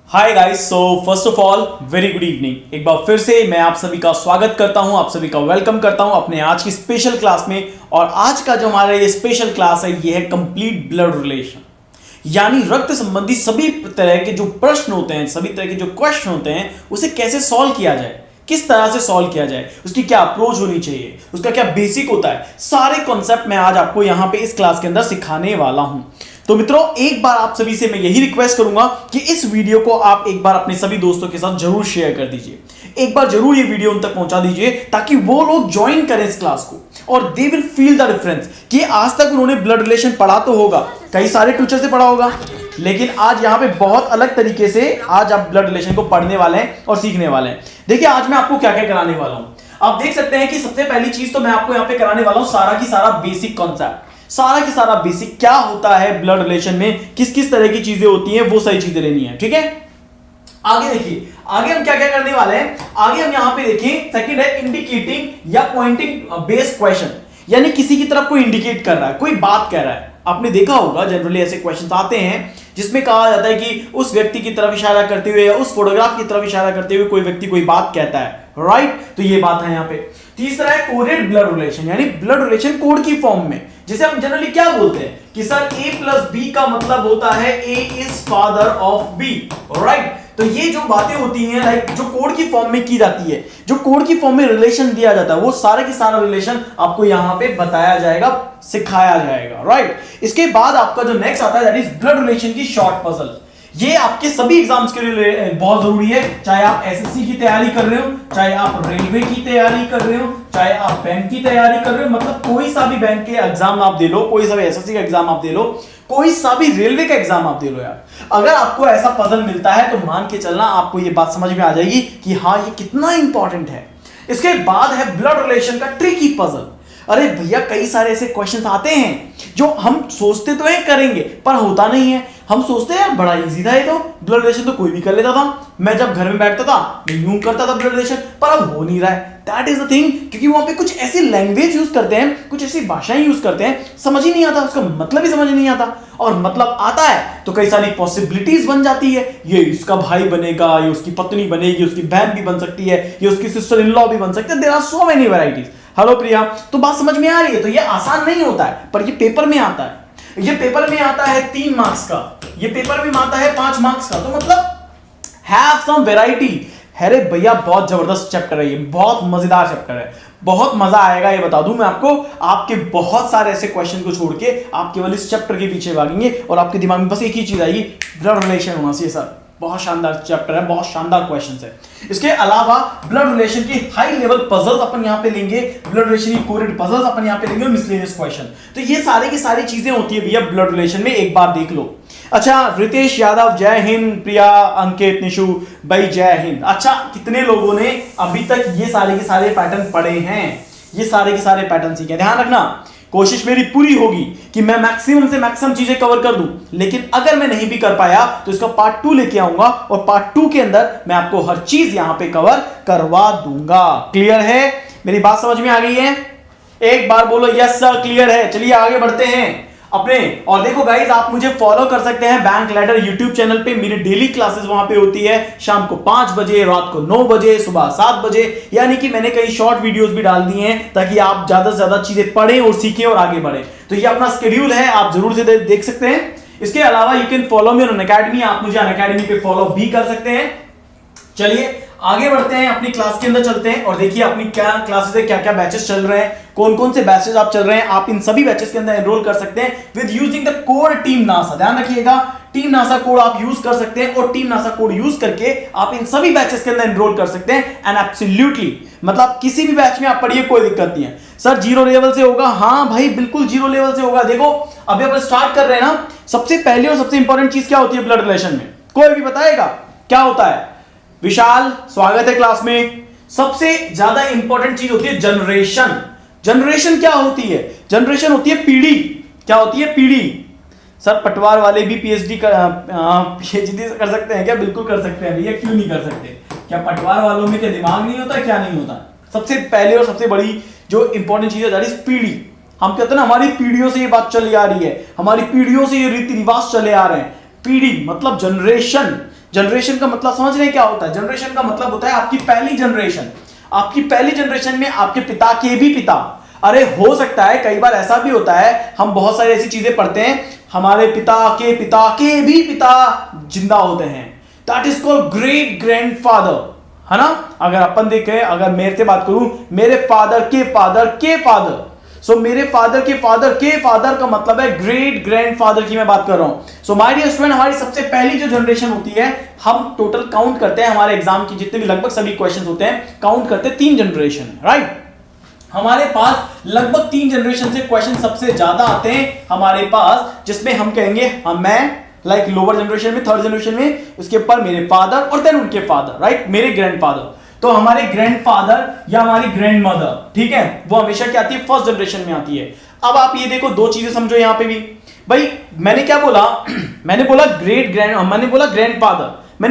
Hi guys, so first of all very good evening. एक बार फिर से मैं आप सभी का स्वागत करता हूं, आप सभी का वेलकम करता हूं अपने आज की स्पेशल क्लास में। और आज का जो हमारा ये स्पेशल क्लास है ये है कंप्लीट ब्लड रिलेशन, यानी रक्त संबंधी सभी तरह के जो प्रश्न होते हैं, सभी तरह के जो क्वेश्चन होते हैं, उसे कैसे सॉल्व किया जाए, किस तरह से सॉल्व किया जाए, उसकी क्या अप्रोच होनी चाहिए, उसका क्या बेसिक होता है, सारे कॉन्सेप्ट मैं आज आपको यहां पे इस क्लास के अंदर सिखाने वाला हूं। तो मित्रों, एक बार आप सभी से मैं यही रिक्वेस्ट करूंगा कि इस वीडियो को आप एक बार अपने सभी दोस्तों के साथ जरूर शेयर कर दीजिए। एक बार जरूर ये वीडियो उन तक पहुंचा दीजिए ताकि वो लोग ज्वाइन करें इस क्लास को और they will feel the difference कि आज तक उन्होंने ब्लड रिलेशन पढ़ा तो होगा, कई सारे टीचर से पढ़ा होगा, लेकिन आज यहां पे बहुत अलग तरीके से आज आप ब्लड रिलेशन को पढ़ने वाले हैं और सीखने वाले हैं। देखिए आज मैं आपको क्या क्या कराने वाला हूं। आप देख सकते हैं कि सबसे पहली चीज तो मैं आपको यहां पे कराने वाला हूं सारा की सारा बेसिक कॉन्सेप्ट, सारा की सारा बेसिक क्या होता है ब्लड रिलेशन में, किस किस तरह की चीजें होती हैं, वो सही चीजें लेनी है। ठीक है, आगे देखिए, आगे हम क्या क्या करने वाले हैं। आगे हम यहां पे देखिए सेकंड है इंडिकेटिंग या पॉइंटिंग बेस्ड क्वेश्चन, यानी किसी की तरफ कोई इंडिकेट कर रहा है, कोई बात कह रहा है। आपने देखा होगा जनरली ऐसे क्वेश्चंस आते हैं जिसमें कहा जाता है कि उस व्यक्ति की तरफ इशारा करते हुए या उस फोटोग्राफ की तरफ इशारा करते हुए कोई व्यक्ति कोई बात कहता है, राइट। तो ये बात है यहां पे। तीसरा है कोडेड ब्लड रिलेशन, यानी ब्लड रिलेशन कोड की फॉर्म में, जिसे हम जनरली क्या बोलते हैं कि सर A प्लस बी का मतलब होता है A is father of B, right. तो ये जो बातें होती हैं लाइक जो कोड की फॉर्म में की जाती है, जो कोड की फॉर्म में रिलेशन दिया जाता है, वो सारे के सारा रिलेशन आपको यहां पे बताया जाएगा, सिखाया जाएगा, राइट। इसके बाद आपका जो नेक्स्ट आता है दैट इज ब्लड रिलेशन की शॉर्ट पजल। ये आपके सभी एग्जाम्स के लिए बहुत जरूरी है, चाहे आप एसएससी की तैयारी कर रहे हो, चाहे आप रेलवे की तैयारी कर रहे हो, चाहे आप बैंक की तैयारी कर रहे हो, मतलब कोई सा भी बैंक के एग्जाम आप दे लो, कोई सा भी एसएससी का एग्जाम आप दे लो, कोई सा भी रेलवे का एग्जाम आप दे लो यार, अगर आपको ऐसा पजल मिलता है तो मान के चलना आपको ये बात समझ में आ जाएगी कि हाँ ये कितना इंपॉर्टेंट है। इसके बाद है ब्लड रिलेशन का ट्रिकी पजल। अरे भैया कई सारे ऐसे क्वेश्चंस आते हैं जो हम सोचते तो है करेंगे पर होता नहीं है। हम सोचते हैं यार बड़ा इजी था ये, तो ब्लड रिलेशन तो कोई भी कर लेता था, मैं जब घर में बैठता था मैं यूं करता था ब्लड रिलेशन, पर अब हो नहीं रहा है। दैट इज द थिंग, क्योंकि वहां पे कुछ ऐसी लैंग्वेज यूज करते हैं, कुछ ऐसी भाषाएं यूज करते हैं, समझ ही नहीं आता, उसका मतलब ही समझ नहीं आता। और मतलब आता है तो कई सारी पॉसिबिलिटीज बन जाती है, ये इसका भाई बनेगा, ये उसकी पत्नी बनेगी, उसकी बहन भी बन सकती है, ये उसकी सिस्टर इन लॉ भी बन सकते हैं। There are so many varieties. Hello Priya, तो बात समझ में आ रही है। तो ये आसान नहीं होता है पर ये पेपर में आता है, ये पेपर में आता है 3 मार्क्स का, ये पेपर में आता है 5 मार्क्स का, तो मतलब हैव सम वैरायटी। अरे भैया बहुत जबरदस्त चैप्टर है ये, बहुत मजेदार चैप्टर है, बहुत मजा आएगा ये बता दूं मैं आपको। आपके बहुत सारे ऐसे क्वेश्चन को छोड़ के आप केवल इस चैप्टर के पीछे भागेंगे और आपके दिमाग में बस एक ही चीज आएगी, ब्लड रिलेशन होना चाहिए सर। बहुत शानदार चैप्टर है, बहुत शानदार क्वेश्चंस है। इसके अलावा ब्लड रिलेशन की हाई लेवल पजल्स अपन यहां पे लेंगे, ब्लड रिलेशन की कोडेड पजल्स अपन यहां पे लेंगे और मिसलेनियस क्वेश्चन। तो ये सारी की सारी चीजें होती है भैया ब्लड रिलेशन में, एक बार देख लो। अच्छा रितेश यादव जय हिंद, प्रिया अंकित निशु भाई जय हिंद। अच्छा कितने लोगों ने अभी तक ये सारे के सारे पैटर्न पढ़े हैं, ये सारे के सारे पैटर्न सीखे? ध्यान रखना, कोशिश मेरी पूरी होगी कि मैं मैक्सिमम से मैक्सिमम चीजें कवर कर दूं, लेकिन अगर मैं नहीं भी कर पाया तो इसका पार्ट 2 लेके आऊंगा और पार्ट 2 के अंदर मैं आपको हर चीज यहां पे कवर करवा दूंगा। क्लियर है? मेरी बात समझ में आ गई है? एक बार बोलो यस सर क्लियर है। चलिए आगे बढ़ते हैं अपने। और देखो गाइज, आप मुझे फॉलो कर सकते हैं बैंक लैडर यूट्यूब चैनल पे, मेरी डेली क्लासेस वहां पे होती है, शाम को 5 बजे, रात को 9 बजे, सुबह 7 बजे, यानी कि मैंने कई शॉर्ट वीडियोस भी डाल दी हैं ताकि आप ज्यादा से ज्यादा चीजें पढ़ें और सीखें और आगे बढ़ें। तो ये अपना शेड्यूल है, आप जरूर से देख सकते हैं। इसके अलावा you can follow me on Unacademy, आप मुझे अनअकैडमी पे फॉलो भी कर सकते हैं। चलिए आगे बढ़ते हैं, अपनी क्लास के अंदर चलते हैं और देखिए अपनी क्या क्लासेस है, क्या क्या बैचेस चल रहे हैं, कौन कौन से बैचेस आप चल रहे हैं। आप इन सभी बैचेस के अंदर एनरोल कर सकते हैं with using the code team NASA. ध्यान रखिएगा, टीम नासा कोड आप यूज कर सकते हैं और टीम नासा कोड यूज करके आप इन सभी बैचेस के अंदर एनरोल कर सकते हैं। एंड एब्सोल्युटली मतलब किसी भी बैच में आप पढ़िए, कोई दिक्कत नहीं है। सर 0 लेवल से होगा? हाँ भाई बिल्कुल 0 लेवल से होगा। देखो अभी अपन स्टार्ट कर रहे हैं ना, सबसे पहले और सबसे इंपॉर्टेंट चीज क्या होती है ब्लड रिलेशन में? कोई भी बताएगा क्या होता है? विशाल स्वागत है क्लास में। सबसे ज्यादा इंपॉर्टेंट चीज होती है जनरेशन। जनरेशन क्या होती है? जनरेशन होती है पीढ़ी। क्या होती है? पीढ़ी। सर पटवार वाले भी पीएचडी कर सकते हैं क्या? बिल्कुल कर सकते हैं भैया, क्यों नहीं कर सकते? क्या पटवार वालों में क्या दिमाग नहीं होता, क्या नहीं होता? सबसे पहले और सबसे बड़ी जो इंपॉर्टेंट चीज है दैट इज पीढ़ी। हम कहते हैं ना हमारी पीढ़ियों से ये बात चली आ रही है, हमारी पीढ़ियों से ये रीति रिवाज चले आ रहे हैं। पीढ़ी मतलब जनरेशन। जनरेशन का मतलब समझ रहे हैं क्या होता है? जनरेशन का मतलब होता है आपकी पहली जनरेशन। आपकी पहली जनरेशन में आपके पिता के भी पिता। अरे हो सकता है कई बार ऐसा भी होता है, हम बहुत सारी ऐसी चीजें पढ़ते हैं, हमारे पिता के भी पिता जिंदा होते हैं, that is called great grandfather, है ना? अगर अपन देखें, अगर मेरे से बात करूं, मेरे फादर के फादर, सो मेरे फादर के फादर का मतलब है ग्रेट ग्रैंडफादर की मैं बात कर रहा हूं। सो माय डियर स्टूडेंट, हमारी सबसे पहली जो जनरेशन होती है, हम टोटल काउंट करते हैं हमारे एग्जाम की जितने भी लगभग सभी क्वेश्चंस होते हैं, काउंट करते हैं 3 जनरेशन, राइट? हमारे पास लगभग 3 जनरेशन से क्वेश्चन सबसे ज्यादा आते हैं हमारे पास, जिसमें हम कहेंगे मैं लाइक लोअर जनरेशन में, थर्ड जनरेशन में, उसके ऊपर मेरे फादर और देन उनके फादर, राइट, मेरे ग्रैंडफादर। तो हमारे ग्रैंडफादर या हमारी ग्रैंडमदर, ठीक है, वो हमेशा क्या आती है? फर्स्ट जनरेशन में आती है। अब आप ये देखो, 2 चीजें समझो यहां पे भी। भाई मैंने क्या बोला? मैंने बोला ग्रैंडफादर,